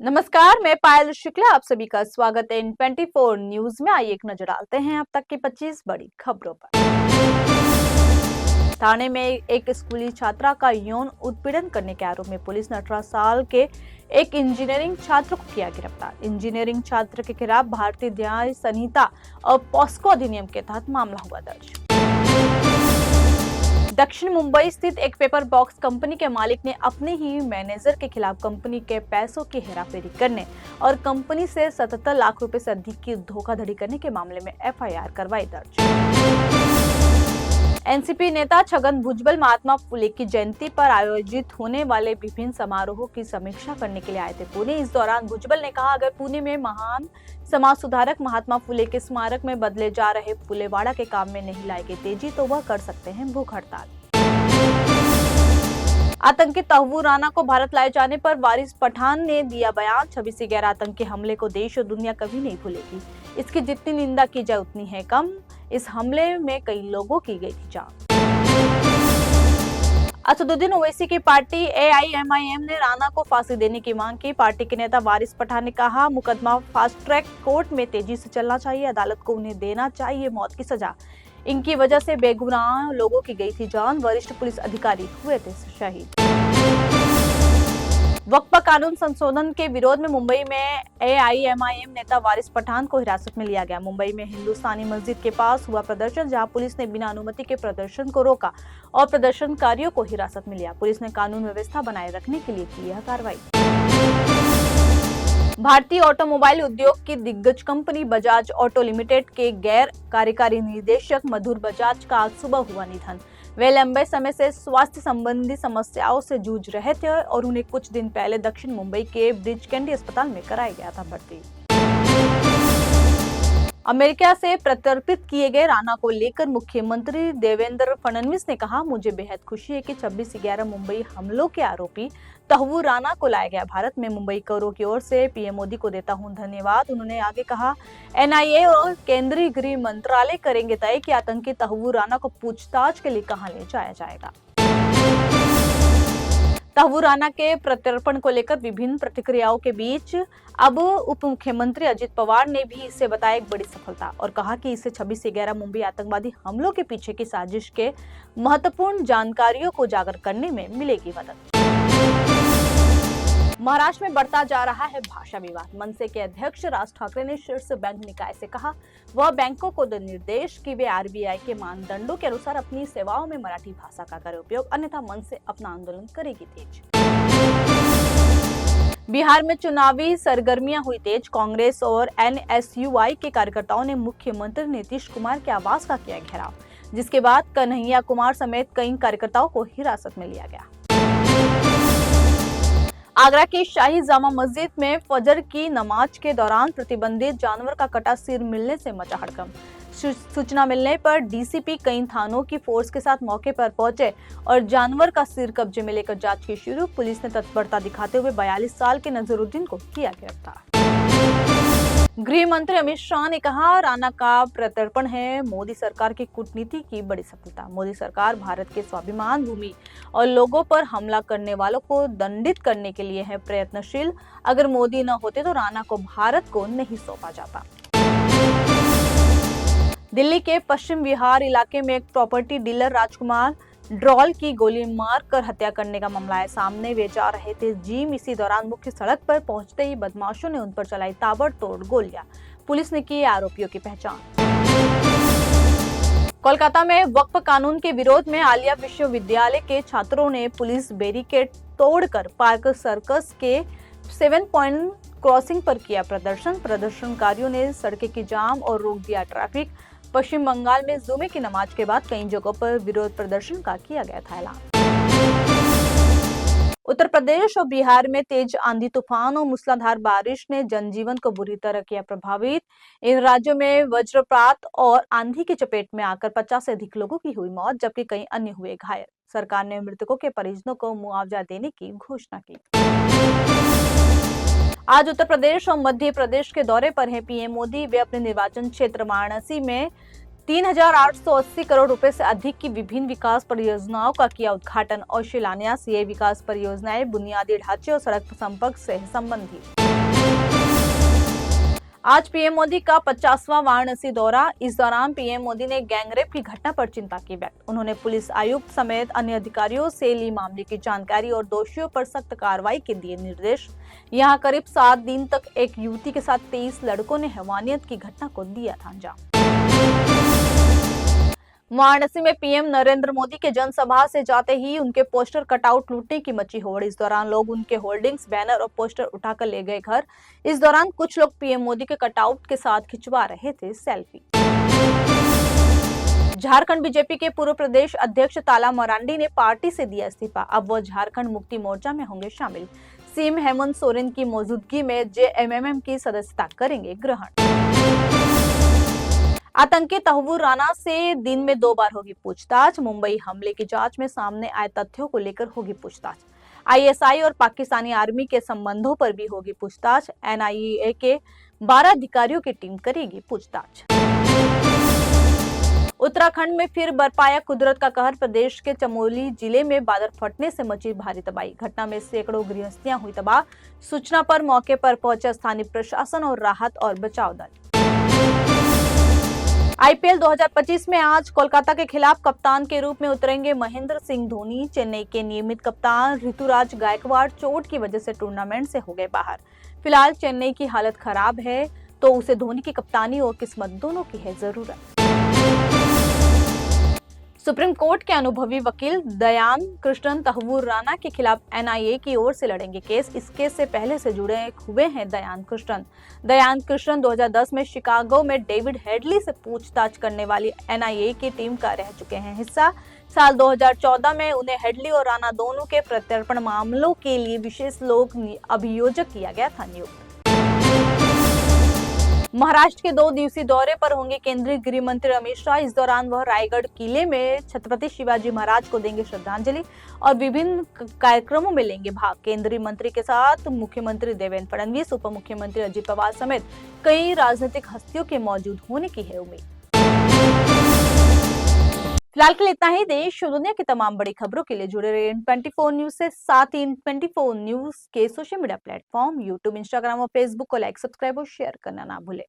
नमस्कार, मैं पायल शुक्ला, आप सभी का स्वागत है इन 24 न्यूज में। आइए एक नजर डालते हैं अब तक की 25 बड़ी खबरों पर। थाने में एक स्कूली छात्रा का यौन उत्पीड़न करने के आरोप में पुलिस ने 18 साल के एक इंजीनियरिंग छात्र को किया गिरफ्तार। इंजीनियरिंग छात्र के खिलाफ भारतीय न्याय संहिता और पॉस्को अधिनियम के तहत मामला हुआ दर्ज। दक्षिण मुंबई स्थित एक पेपर बॉक्स कंपनी के मालिक ने अपने ही मैनेजर के खिलाफ कंपनी के पैसों की हेराफेरी करने और कंपनी से 77 लाख रुपए से अधिक की धोखाधड़ी करने के मामले में एफआईआर करवाई दर्ज। एनसीपी नेता छगन भुजबल महात्मा फुले की जयंती पर आयोजित होने वाले विभिन्न समारोहों की समीक्षा करने के लिए आए थे पुणे। इस दौरान भुजबल ने कहा, अगर पुणे में महान समाज सुधारक महात्मा फुले के स्मारक में बदले जा रहे फुलेवाड़ा के काम में नहीं लाई गई तेजी तो वह कर सकते हैं भूख हड़ताल। आतंकी तहव्वुर राना को भारत लाए जाने पर वारिस पठान ने दिया बयान। 26/11 आतंकी हमले को देश और दुनिया कभी नहीं भूलेगी। इसकी जितनी निंदा की जाए उतनी है कम। इस हमले में कई लोगों की गई थी जान। असदुद्दीन ओवैसी की पार्टी एआईएमआईएम ने राणा को फांसी देने की मांग की। पार्टी के नेता वारिस पठान ने कहा, मुकदमा फास्ट ट्रैक कोर्ट में तेजी से चलना चाहिए। अदालत को उन्हें देना चाहिए मौत की सजा। इनकी वजह से बेगुनाह लोगों की गई थी जान। वरिष्ठ पुलिस अधिकारी हुए थे शहीद। वक्फ कानून संशोधन के विरोध में मुंबई में एआईएमआईएम नेता वारिस पठान को हिरासत में लिया गया। मुंबई में हिंदुस्तानी मस्जिद के पास हुआ प्रदर्शन, जहां पुलिस ने बिना अनुमति के प्रदर्शन को रोका और प्रदर्शनकारियों को हिरासत में लिया। पुलिस ने कानून व्यवस्था बनाए रखने के लिए की यह कार्रवाई। भारतीय ऑटोमोबाइल उद्योग की दिग्गज कंपनी बजाज ऑटो लिमिटेड के गैर कार्यकारी निदेशक मधुर बजाज का आज सुबह हुआ निधन। वे लंबे समय से स्वास्थ्य संबंधी समस्याओं से जूझ रहे थे और उन्हें कुछ दिन पहले दक्षिण मुंबई के ब्रिज कैंडी अस्पताल में कराया गया था भर्ती। अमेरिका से प्रत्यर्पित किए गए राणा को लेकर मुख्यमंत्री देवेंद्र फडणवीस ने कहा, मुझे बेहद खुशी है कि 26/11 मुंबई हमलों के आरोपी तहव्वुर राणा को लाया गया भारत में। मुंबई करों की ओर से पीएम मोदी को देता हूं धन्यवाद। उन्होंने आगे कहा, एनआईए और केंद्रीय गृह मंत्रालय करेंगे तय कि आतंकी तहव्वुर राणा को पूछताछ के लिए कहां ले जाया जाएगा। तहव्वुर राणा के प्रत्यर्पण को लेकर विभिन्न प्रतिक्रियाओं के बीच अब उप मुख्यमंत्री अजित पवार ने भी इसे बताया एक बड़ी सफलता और कहा कि इससे 26/11 मुंबई आतंकवादी हमलों के पीछे की साजिश के महत्वपूर्ण जानकारियों को उजागर करने में मिलेगी मदद। महाराष्ट्र में बढ़ता जा रहा है भाषा विवाद। मनसे के अध्यक्ष राज ठाकरे ने शीर्ष बैंक निकाय से कहा, वह बैंकों को दे निर्देश कि वे आरबीआई के मानदंडों के अनुसार अपनी सेवाओं में मराठी भाषा का करे उपयोग, अन्यथा मनसे अपना आंदोलन करेगी तेज। बिहार में चुनावी सरगर्मियां हुई तेज। कांग्रेस और एनएसयूआई के कार्यकर्ताओं ने मुख्यमंत्री नीतीश कुमार के आवास का किया घेराव, जिसके बाद कन्हैया कुमार समेत कई कार्यकर्ताओं को हिरासत में लिया गया। आगरा की शाही जामा मस्जिद में फजर की नमाज के दौरान प्रतिबंधित जानवर का कटा सिर मिलने से मचा हड़कंप। सूचना मिलने पर डीसीपी कई थानों की फोर्स के साथ मौके पर पहुंचे और जानवर का सिर कब्जे में लेकर जांच की शुरू। पुलिस ने तत्परता दिखाते हुए 42 साल के नजरुद्दीन को किया गिरफ्तार। गृह मंत्री अमित शाह ने कहा, राणा का प्रत्यर्पण है मोदी सरकार की कूटनीति की बड़ी सफलता। मोदी सरकार भारत के स्वाभिमान, भूमि और लोगों पर हमला करने वालों को दंडित करने के लिए है प्रयत्नशील। अगर मोदी न होते तो राणा को भारत को नहीं सौंपा जाता। दिल्ली के पश्चिम विहार इलाके में एक प्रॉपर्टी डीलर राजकुमार ड्रॉल की गोली मारकर हत्या करने का मामला है सामने। वे जा रहे थे जिम। इसी दौरान मुख्य सड़क पर पहुंचते ही बदमाशों ने उन पर चलाई ताबड़तोड़ गोलियां। पुलिस ने की आरोपियों की पहचान। कोलकाता में वक्फ कानून के विरोध में आलिया विश्वविद्यालय के छात्रों ने पुलिस बैरिकेड तोड़कर पार्क सर्कस के 7 पॉइंट क्रॉसिंग पर किया प्रदर्शन। प्रदर्शनकारियों ने सड़कें की जाम और रोक दिया ट्रैफिक। पश्चिम बंगाल में जुमे की नमाज के बाद कई जगहों पर विरोध प्रदर्शन का किया गया था ऐलान। उत्तर प्रदेश और बिहार में तेज आंधी तूफान और मूसलाधार बारिश ने जनजीवन को बुरी तरह किया प्रभावित। इन राज्यों में वज्रपात और आंधी की चपेट में आकर 50 से अधिक लोगों की हुई मौत, जबकि कई अन्य हुए घायल। सरकार ने मृतकों के परिजनों को मुआवजा देने की घोषणा की। आज उत्तर प्रदेश और मध्य प्रदेश के दौरे पर हैं पीएम मोदी। वे अपने निर्वाचन क्षेत्र वाराणसी में 3,880 करोड़ रुपए से अधिक की विभिन्न विकास परियोजनाओं का किया उद्घाटन और शिलान्यास। ये विकास परियोजनाएं बुनियादी ढांचे और सड़क संपर्क से संबंधित आज पीएम मोदी का 50वां वाराणसी दौरा। इस दौरान पीएम मोदी ने गैंगरेप की घटना पर चिंता की व्यक्त। उन्होंने पुलिस आयुक्त समेत अन्य अधिकारियों से ली मामले की जानकारी और दोषियों पर सख्त कार्रवाई के दिए निर्देश। यहां करीब 7 दिन तक एक युवती के साथ 23 लड़कों ने हैवानियत की घटना को दिया था अंजाम। वाराणसी में पीएम नरेंद्र मोदी के जनसभा से जाते ही उनके पोस्टर कटआउट लूटने की मची होड़। इस दौरान लोग उनके होर्डिंग्स, बैनर और पोस्टर उठाकर ले गए घर। इस दौरान कुछ लोग पीएम मोदी के कटआउट के साथ खिंचवा रहे थे सेल्फी। झारखंड बीजेपी के पूर्व प्रदेश अध्यक्ष ताला मरांडी ने पार्टी से दिया इस्तीफा। अब वो झारखंड मुक्ति मोर्चा में होंगे शामिल। सीएम हेमंत सोरेन की मौजूदगी में जेएमएम की सदस्यता करेंगे ग्रहण। आतंकी तहव्वुर राणा से दिन में 2 बार होगी पूछताछ। मुंबई हमले की जांच में सामने आए तथ्यों को लेकर होगी पूछताछ। आईएसआई और पाकिस्तानी आर्मी के संबंधों पर भी होगी पूछताछ। एनआईए के 12 अधिकारियों की टीम करेगी पूछताछ। उत्तराखंड में फिर बरपाया कुदरत का कहर। प्रदेश के चमोली जिले में बादल फटने से मची भारी तबाही। घटना में सैकड़ों गृहस्थियां हुई तबाह। सूचना पर मौके पर पहुंचा स्थानीय प्रशासन और राहत और बचाव दल। आईपीएल 2025 में आज कोलकाता के खिलाफ कप्तान के रूप में उतरेंगे महेंद्र सिंह धोनी। चेन्नई के नियमित कप्तान ऋतुराज गायकवाड़ चोट की वजह से टूर्नामेंट से हो गए बाहर। फिलहाल चेन्नई की हालत खराब है तो उसे धोनी की कप्तानी और किस्मत दोनों की है जरूरत। सुप्रीम कोर्ट के अनुभवी वकील दयान कृष्णन तहव्वुर राणा के खिलाफ एनआईए की ओर से लड़ेंगे केस। इस केस से पहले से जुड़े हुए हैं दयान कृष्णन। दयान कृष्णन 2010 में शिकागो में डेविड हेडली से पूछताछ करने वाली एनआईए की टीम का रह चुके हैं हिस्सा। साल 2014 में उन्हें हेडली और राणा दोनों के प्रत्यर्पण मामलों के लिए विशेष लोक अभियोजक किया गया था नियुक्त। महाराष्ट्र के 2 दिवसीय दौरे पर होंगे केंद्रीय गृह मंत्री अमित शाह। इस दौरान वह रायगढ़ किले में छत्रपति शिवाजी महाराज को देंगे श्रद्धांजलि और विभिन्न कार्यक्रमों में लेंगे भाग। केंद्रीय मंत्री के साथ मुख्यमंत्री देवेंद्र फडणवीस, उप मुख्यमंत्री अजित पवार समेत कई राजनीतिक हस्तियों के मौजूद होने की है उम्मीद। फिलहाल के लिए इतना ही। देश और दुनिया की तमाम बड़ी खबरों के लिए जुड़े रहिए N24 न्यूज से। साथ ही N24 न्यूज के social media platform YouTube, Instagram और फेसबुक को लाइक, सब्सक्राइब और शेयर करना ना भूलें।